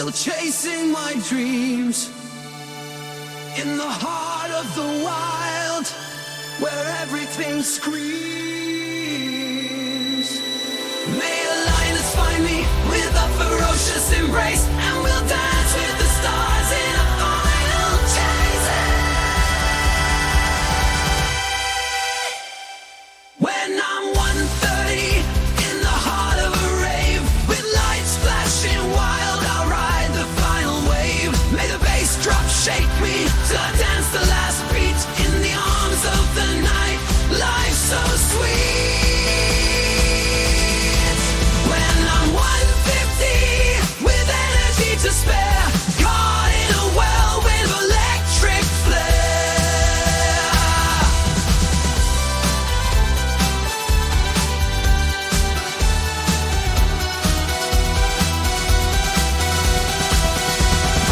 still chasing my dreams. In the heart of the wild, where everything screams. May a lioness find me with a ferocious embrace, and we'll dance with the stars in a final chase. When I'm 130 in the heart of a rave, with lights flashing wild, I'll ride the final wave. May the bass drop shake me till I dance the last beat in the arms of the night. Life's so sweet. When I'm 150 with energy to spare, caught in a whirlwind of electric flare.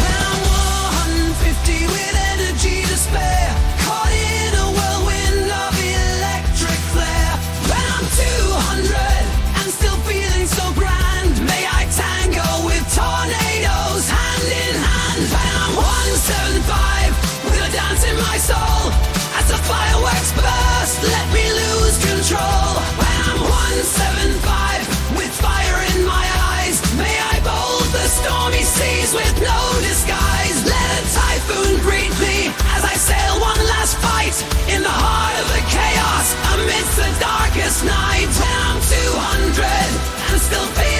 When I'm 150 with energy to spare, caught in a whirlwind of electric flare. When I'm 200 and still feeling so grand, may I tango with tornadoes hand in hand. When I'm 175 with a dance in my soul, as the fireworks burst, let me lose control. When I'm 175 with fire in my eyes, may I bold the stormy seas with no disguise. Let a typhoon greet me as I sail one last fight in the heart of the chaos amidst the darkest night. When I'm 200 and still feeling